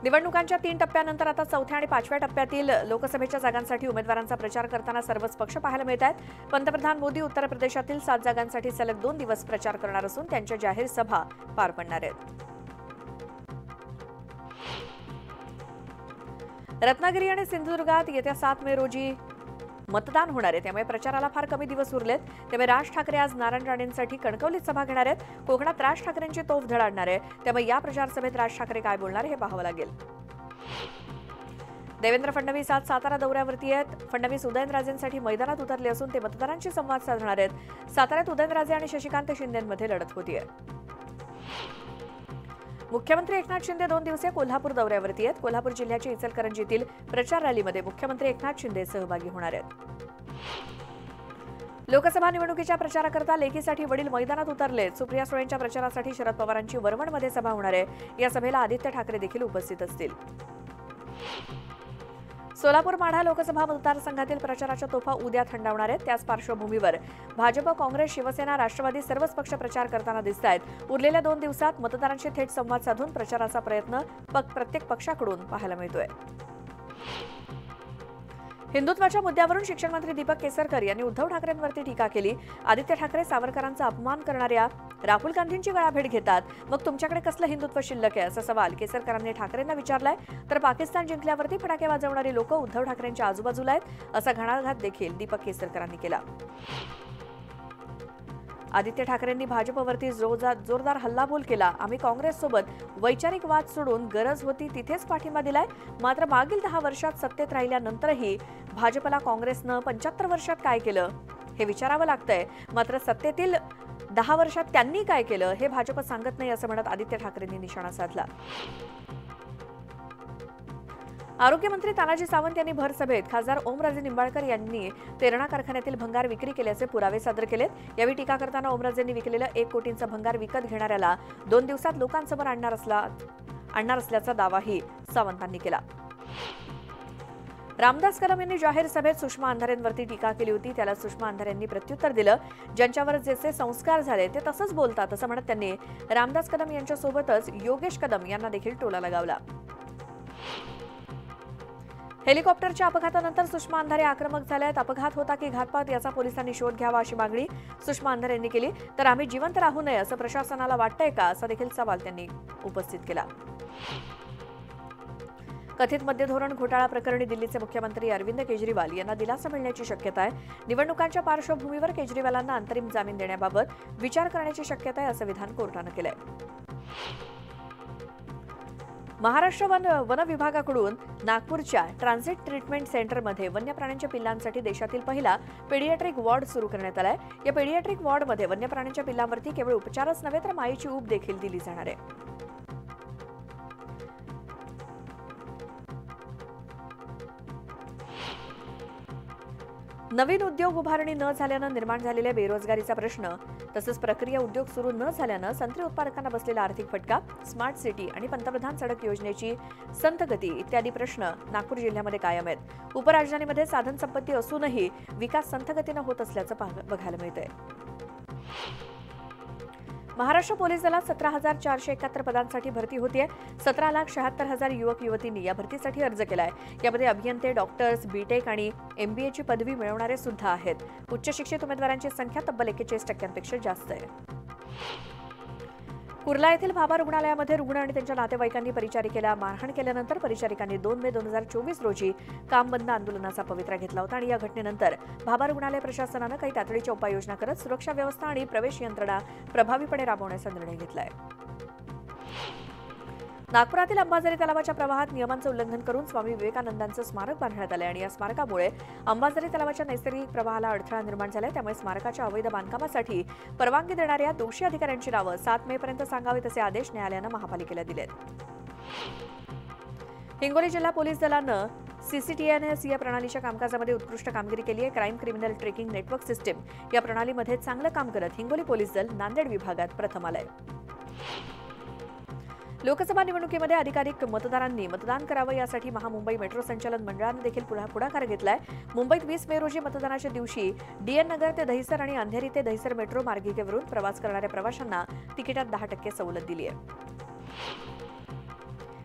निवडणुकांच्या 3 टप्प्यानंतर आता 4थ्या आणि 5व्या टप्प्यातील लोकसभेच्या जागांसाठी उमेदवारांचा प्रचार करताना सर्वच पक्ष पाहायला मिळत आहेत। पंतप्रधान मोदी उत्तर प्रदेशातील 7 जागांसाठी सलग 2 दिवस प्रचार करणार असून त्यांच्या जाहीर सभा पार पडणार आहेत। रत्नागिरी आणि सिंधुदुर्गात येत्या 7 मे रोजी मतदान होणार आहे, त्यामुळे प्रचाराला फार कमी दिवस उरलेत। त्यामुळे राज ठाकरे आज नारायण राणेंसाठी कणकवलीत सभा घेणार आहेत। कोकणात राज ठाकरेंची तोफ धडाडणार आहे, त्यामुळे या प्रचार सभेत राज ठाकरे काय बोलणार हे पाहावं लागेल। देवेंद्र फडणवीस आज सातारा दौऱ्यावरती आहेत। फडणवीस उदयनराजेंसाठी मैदानात उतरले असून ते मतदारांशी संवाद साधणार आहेत। साताऱ्यात उदयनराजे आणि शशिकांत शिंदेंमध्ये लढत होतीये। मुख्यमंत्री एकनाथ शिंदे 2 दिवसीय कोल्हापूर दौऱ्यावरती आहेत। कोल्हापूर जिल्ह्याच्या इचलकरंजीतील प्रचार रॅलीमध्ये मुख्यमंत्री एकनाथ शिंदे सहभागी होणार आहेत। लोकसभा निवडणुकीच्या प्रचाराकरता लेकीसाठी वडील मैदानात उतरले। सुप्रिया सुळेंच्या प्रचारासाठी शरद पवारांची वरवणमध्ये सभा होणार आहे। या सभेला आदित्य ठाकरे देखील उपस्थित असतील। सोलापूर माढा लोकसभा मतदारसंघातील प्रचाराच्या तोफा उद्या थंडावणार आहेत। त्याच पार्श्वभूमीवर भाजप, काँग्रेस, शिवसेना, राष्ट्रवादी सर्वच पक्ष प्रचार करताना दिसत आहेत। उरलेल्या 2 दिवसात मतदारांशी थेट संवाद साधून प्रचाराचा प्रयत्न प्रत्येक पक्षाकडून पाहायला मिळतोय। हिंदुत्वाच्या मुद्द्यावरून शिक्षण मंत्री दीपक केसरकर यांनी उद्धव ठाकरेंवरती टीका केली। आदित्य ठाकरे सावरकरांचा अपमान करणाऱ्या राहुल गांधींची गळाभेट घेतात, मग तुमच्याकडे कसलं हिंदुत्व शिल्लक आहे, असा सवाल केसरकरांनी ठाकरेंना विचारलाय। तर पाकिस्तान जिंकल्यावरती फटाके वाजवणारी लोक उद्धव ठाकरेंच्या आजूबाजूला आहेत, असा घणाघात देखील दीपक केसरकरांनी केला। आदित्य ठाकरेंनी भाजपवरती जोरदार हल्लाबोल केला। आम्ही काँग्रेससोबत वैचारिक वाद सोडून गरज होती तिथेच पाठिंबा दिलाय, मात्र मागील 10 वर्षात सत्तेत राहिल्यानंतरही भाजपला काँग्रेसनं 75 वर्षात काय केलं हे विचारावं लागतंय, मात्र सत्तेतील 10 वर्षात त्यांनी काय केलं हे भाजप सांगत नाही, असं म्हणत आदित्य ठाकरेंनी निशाणा साधला। आरोग्यमंत्री तानाजी सावंत यांनी भर सभेत खासदार ओमराजे निंबाळकर यांनी तेरणा कारखान्यातील भंगार विक्री केल्याचे पुरावे सादर केलेत। यावेळी टीका करताना ओमराजेंनी विकलेलं 1 कोटींचं भंगार विकत घेणाऱ्याला 2 दिवसात लोकांसमोर आणणार असल्याचा दावाही सावंतांनी केला। रामदास कदम यांनी जाहीर सभेत सुषमा अंधारेंवरती टीका केली होती। त्याला सुषमा अंधारेंनी प्रत्युत्तर दिलं। ज्यांच्यावर जसे संस्कार झाले ते तसंच बोलतात, असं म्हणत त्यांनी रामदास कदम यांच्यासोबतच योगेश कदम यांना देखील टोला लगावला। हेलिकॉप्टरच्या अपघातानंतर सुषमा अंधारे आक्रमक झाल्यात। अपघात होता की घातपात याचा पोलिसांनी शोध घ्यावा अशी मागणी सुषमा अंधारे यांनी केली। तर आम्ही जिवंत राहू नये असं प्रशासनाला वाटतंय का, असा देखील सवाल त्यांनी उपस्थित केला। कथित मद्य धोरण घोटाळा प्रकरणी दिल्लीचे मुख्यमंत्री अरविंद केजरीवाल यांना दिलासा मिळण्याची शक्यता आहे। निवडणुकांच्या पार्श्वभूमीवर केजरीवालांना अंतरिम जामीन देण्याबाबत विचार करण्याची शक्यता आहे, असं विधान कोर्टानं केलंय। महाराष्ट्र वन विभागाकडून नागपूरच्या ट्रान्झिट ट्रीटमेंट सेंटरमध्ये वन्य प्राण्यांच्या पिल्लांसाठी देशातील पहिला पेडियाट्रिक वॉर्ड सुरू करण्यात आलाय। या पेडियाट्रिक वॉर्डमध्ये वन्य प्राण्यांच्या पिल्लांवरती केवळ उपचारच नव्हे तर मायेची ऊब देखील दिली जाणार आहे। नवीन उद्योग उभारणी न झाल्यानं निर्माण झालेल्या बेरोजगारीचा प्रश्न तसंच प्रक्रिया उद्योग सुरू न झाल्यानं संत्री उत्पादकांना बसलेला आर्थिक फटका, स्मार्ट सिटी आणि पंतप्रधान सडक योजनेची संथ गती इत्यादी प्रश्न नागपूर जिल्ह्यामध्ये कायम आहेत। उपराजधानीमध्ये साधन संपत्ती असूनही विकास संथ गतीनं होत असल्याचं बघायला मिळतंय। महाराष्ट्र पोलीस दलात 17,471 पदांसाठी भरती होतीये। 17,76,000 युवक युवतींनी या भरतीसाठी अर्ज केलाय। यामध्ये अभियंते, डॉक्टर्स, बीटेक आणि MBAची पदवी मिळवणारे सुद्धा आहेत। उच्च शिक्षित उमेदवारांची संख्या तब्बल 41% जास्त आहे। कुर्ला येथील भाभा रुग्णालयामध्ये रुग्ण आणि त्यांच्या नातेवाईकांनी परिचारिकेला मारहाण केल्यानंतर परिचारिकांनी 2 मे 2024 रोजी काम बंद आंदोलनाचा पवित्रा घेतला होता आणि या घटनेनंतर भाभा रुग्णालय प्रशासनानं काही तातडीच्या उपाययोजना करत सुरक्षा व्यवस्था आणि प्रवेश यंत्रणा प्रभावीपणे राबवण्याचा निर्णय घेतलाय। नागपुरातील अंबाझरी तलावाच्या प्रवाहात नियमांचं उल्लंघन करून स्वामी विवेकानंदांचं स्मारक बांधण्यात आलं आणि या स्मारकामुळे अंबाझरी तलावाच्या नैसर्गिक प्रवाहाला अडथळा निर्माण झालाय। त्यामुळे स्मारकाच्या अवैध बांधकामासाठी परवानगी देणाऱ्या दोषी अधिकाऱ्यांची नावं 7 मे पर्यंत सांगावीत असे आदेश न्यायालयानं महापालिकेला दिलेत। हिंगोली जिल्हा पोलीस दलानं CCTNS या प्रणालीच्या कामकाजामध्ये उत्कृष्ट कामगिरी केली आहे। Crime criminal trekking network system या प्रणालीमध्ये चांगलं काम करत हिंगोली पोलीस दल नांदेड विभागात प्रथम आलंय। लोकसभा निवडणुकीमध्ये अधिकाधिक मतदारांनी मतदान करावं यासाठी महामुंबई मेट्रो संचालन मंडळानं देखील पुढाकार घेतलाय। मुंबईत 20 मे रोजी मतदानाच्या दिवशी DN नगर ते दहिसर आणि अंधेरी ते दहिसर मेट्रो मार्गिकेवरून प्रवास करणाऱ्या प्रवाशांना तिकिटात 10% सवलत दिली आहे।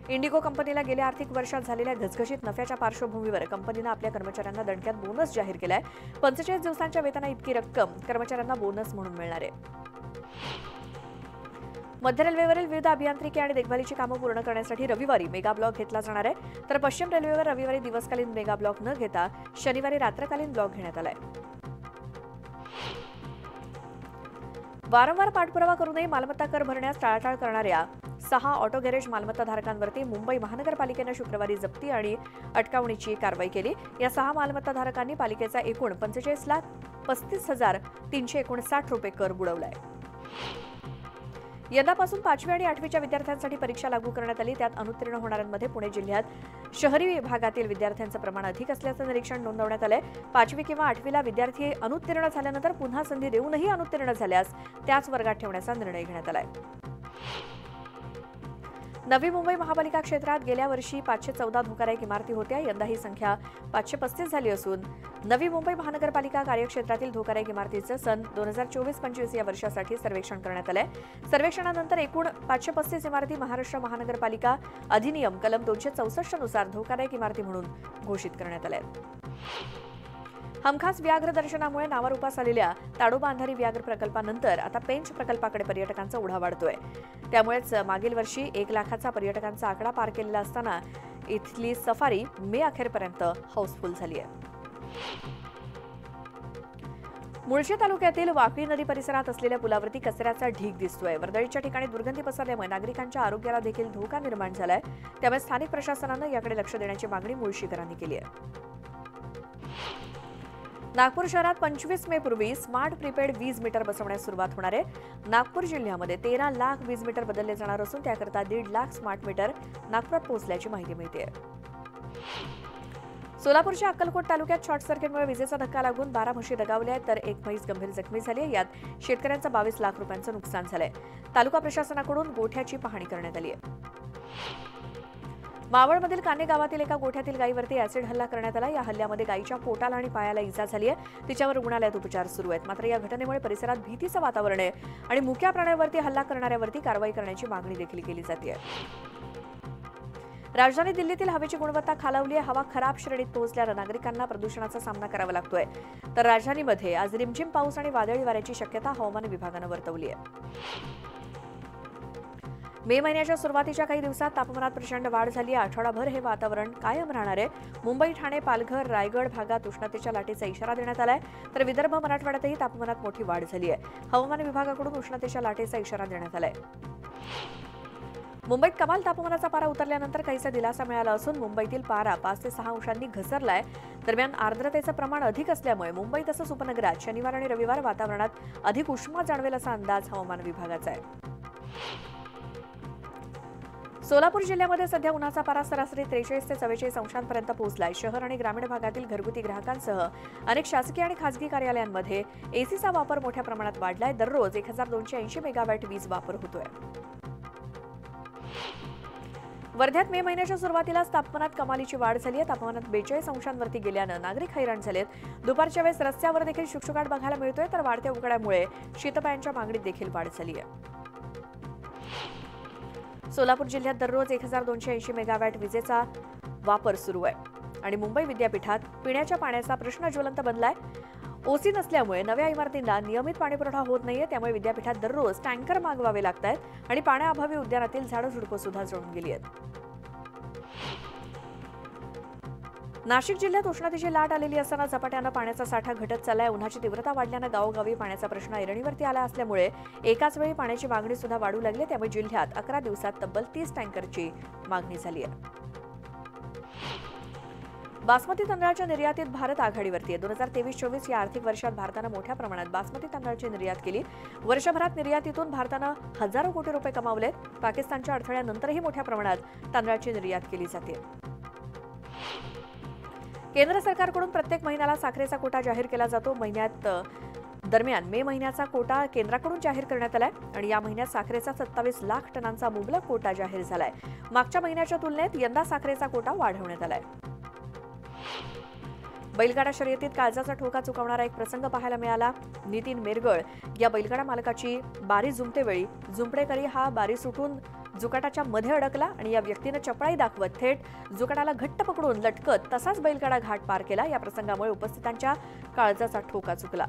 इंडिगो कंपनीला गेल्या आर्थिक वर्षात झालेल्या घसघशीत नफ्याच्या पार्श्वभूमीवर कंपनीनं आपल्या कर्मचाऱ्यांना दणक्यात बोनस जाहीर केलाय. 45 दिवसांच्या वेतना इतकी रक्कम कर्मचाऱ्यांना बोनस म्हणून मिळणार आहे. मध्य रेल्वेवरील विविध अभियांत्रिकी आणि देखभालीची कामं पूर्ण करण्यासाठी रविवारी मेगा ब्लॉक घेतला जाणार आहे. तर पश्चिम रेल्वेवर रविवारी दिवसकालीन मेगा ब्लॉक न घेता शनिवारी रात्रकालीन ब्लॉक घेण्यात आलाय. वारंवार पाठपुरावा करूनही मालमत्ता कर भरण्यास टाळाटाळ करणाऱ्या 6 ऑटो गॅरेज मालमत्ताधारकांवरती मुंबई महानगरपालिकेनं शुक्रवारी जप्ती आणि अटकावणीची कारवाई केली. या 6 मालमत्ताधारकांनी पालिकेचा एकूण 45,35,359 रुपये कर बुडवलाय. यंदापासून 5वी आणि 8वीच्या विद्यार्थ्यांसाठी परीक्षा लागू करण्यात आली. त्यात अनुत्तीर्ण होणाऱ्यांमध्ये पुणे जिल्ह्यात शहरी भागातील विद्यार्थ्यांचं प्रमाण अधिक असल्याचं निरीक्षण नोंदवण्यात आलंय. 5वी किंवा 8वीला विद्यार्थी अनुत्तीर्ण झाल्यानंतर पुन्हा संधी देऊनही अनुत्तीर्ण झाल्यास त्याच वर्गात ठेवण्याचा निर्णय घेण्यात आलाय. नवी मुंबई महापालिका क्षेत्रात गेल्या वर्षी 514 धोकादायक इमारती होत्या. यंदा ही संख्या 535 झाली असून नवी मुंबई महानगरपालिका कार्यक्षेत्रातील धोकादायक इमारतीचं सन 2024-25 या वर्षासाठी सर्वेक्षण करण्यात आलंय. सर्वेक्षणानंतर एकूण 535 इमारती महाराष्ट्र महानगरपालिका अधिनियम कलम 264 नुसार धोकादायक इमारती म्हणून घोषित करण्यात आल्या. हमखास व्याघ्र दर्शनामुळे नावारूपास आलेल्या ताडोबा अंधारी व्याघ्र प्रकल्पानंतर आता पेंच प्रकल्पाकडे पर्यटकांचा ओढा वाढतोय. त्यामुळेच मागील वर्षी 1 लाखाचा पर्यटकांचा आकडा पार केलेला असताना इथली सफारी मे अखेरपर्यंत हाऊसफुल झाली आहे. मुळशी तालुक्यातील वाकळी नदी परिसरात असलेल्या पुलावरती कचऱ्याचा ढीग दिसतोय. वर्दळीच्या ठिकाणी दुर्गंधी पसरल्यामुळे नागरिकांच्या आरोग्याला देखील धोका निर्माण झालाय. त्यामुळे स्थानिक प्रशासनानं याकडे लक्ष देण्याची मागणी मुळशीकरांनी केली आहे. नागपूर शहरात 25 मे पूर्वी स्मार्ट प्रीपेड वीज मीटर बसवण्यास सुरुवात होणार आहे. नागपूर जिल्ह्यामध्ये 13 लाख वीज मीटर बदलले जाणार असून त्याकरता 1.5 लाख स्मार्ट मीटर नागपुरात पोहोचल्याची माहिती मिळते. सोलापूरच्या अक्कलकोट तालुक्यात शॉर्ट सर्किटमुळे विजेचा धक्का लागून 12 म्हशी दगावल्या आहेत तर 1 म्हैस गंभीर जखमी झाली आहे. यात शेतकऱ्यांचं 22 लाख रुपयांचं नुकसान झालंय. तालुका प्रशासनाकडून गोठ्याची पाहणी करण्यात आली आहे. मावळमधील कान्हे गावातील एका गोठ्यातील गायीवरती ऍसिड हल्ला करण्यात आला. या हल्ल्यामध्ये गायीच्या पोटाला आणि पायाला इजा झाली आहे. तिच्यावर रुग्णालयात उपचार सुरू आहेत. मात्र या घटनेमुळे परिसरात भीतीचं वातावरण आहे आणि मुक्या प्राण्यावरती हल्ला करणाऱ्यावरती कारवाई करण्याची मागणी देखील केली जाते. राजधानी दिल्लीतील हवेची गुणवत्ता खालावली आहे. हवा खराब श्रेणीत पोहोचल्यानं नागरिकांना प्रदूषणाचा सामना करावा लागतोय. तर राजधानीमध्ये आज रिमझिम पाऊस आणि वादळी वाऱ्याची शक्यता हवामान विभागानं वर्तवली आहे. मे महिन्याच्या सुरुवातीच्या काही दिवसात तापमानात प्रचंड वाढ झाली आहे. आठवडाभर हे वातावरण कायम राहणार आहे. मुंबई, ठाणे, पालघर, रायगड भागात उष्णतेच्या लाटेचा इशारा देण्यात आलाय. तर विदर्भ, मराठवाड्यातही तापमानात मोठी वाढ झाली आहे. हवामान विभागाकडून उष्णतेच्या लाटेचा इशारा देण्यात आलाय. मुंबईत कमाल तापमानाचा पारा उतरल्यानंतर काहीसा दिलासा मिळाला असून मुंबईतील पारा 5 ते 6 अंशांनी घसरलाय. दरम्यान आर्द्रतेचं प्रमाण अधिक असल्यामुळे मुंबई तसंच उपनगरात शनिवार आणि रविवार वातावरणात अधिक उष्मा जाणवेल असा अंदाज हवामान विभागाचा आहे. सोलापूर जिल्ह्यामध्ये सध्या उन्हाचा पारा सरासरी 43 ते 44 अंशांपर्यंत पोहोचलाय. शहर आणि ग्रामीण भागातील घरगुती ग्राहकांसह अनेक शासकीय आणि खासगी कार्यालयांमध्ये एसीचा वापर मोठ्या प्रमाणात वाढलाय. दररोज 1280 मेगावॅट वीज वापर होतोय. वर्ध्यात मे महिन्याच्या सुरुवातीलाच तापमानात कमालीची वाढ झाली आहे. तापमानात 42 अंशांवरती गेल्यानं नागरिक हैराण झालेत. दुपारच्या वेळेस रस्त्यावर देखील शुकशुकाट बघायला मिळतोय. तर वाढत्या उकाड्यामुळे शीतपेयांच्या मागणीत देखील वाढ झाली आहे. सोलापूर जिल्ह्यात दररोज 1280 मेगावॅट विजेचा वापर सुरू आहे आणि मुंबई विद्यापीठात पिण्याच्या पाण्याचा प्रश्न ज्वलंत बनलाय. ओसी नसल्यामुळे नव्या इमारतींना नियमित पाणीपुरवठा होत नाहीये. त्यामुळे विद्यापीठात दररोज टँकर मागवावे लागत आहेत आणि पाण्याअभावी उद्यानातील झाडं झुडपं सुद्धा जळून गेली आहेत. नाशिक जिल्ह्यात उष्णतेची लाट आलेली असताना झपाट्यानं पाण्याचा साठा घटत चाललाय. उन्हाची तीव्रता वाढल्यानं गावोगावी पाण्याचा प्रश्न ऐरणीवरती आला असल्यामुळे एकाच वेळी पाण्याची मागणी सुद्धा वाढू लागली. त्यामुळे जिल्ह्यात 11 दिवसात तब्बल 30 टँकरची मागणी झाली आहे. बासमती तांदळाच्या निर्यातीत भारत आघाडीवरती आहे. 2023-24 या आर्थिक वर्षात भारतानं मोठ्या प्रमाणात बासमती तांदळाची निर्यात केली. वर्षभरात निर्यातीतून भारतानं हजारो कोटी रुपये कमावलेत. पाकिस्तानच्या अडथळ्यानंतरही मोठ्या प्रमाणात तांदळाची निर्यात केली जाते. केंद्र सरकारकडून प्रत्येक महिन्याला साखरेचा कोटा जाहीर केला जातो. दरम्यान मे महिन्याचा कोटा केंद्राकडून जाहीर करण्यात आलाय आणि या महिन्यात साखरेचा 27 लाख टनांचा मुबलक कोटा जाहीर झालाय. मागच्या महिन्याच्या तुलनेत यंदा साखरेचा कोटा वाढवण्यात आलाय. बैलगाडा शर्यतीत काळजाचा ठोका चुकवणारा एक प्रसंग पाहायला मिळाला. नितीन मेरगळ या बैलगाडा मालकाची बारी जुंपतेवेळी जुंपडेकरी हा बारी सुटून जुकाटाच्या मध्ये अडकला आणि या व्यक्तीनं चपळाई दाखवत थेट जुकाटाला घट्ट पकडून लटकत तसाच बैलगाडा घाट पार केला। या प्रसंगामुळे उपस्थितांच्या काळजाचा ठोका चुकला।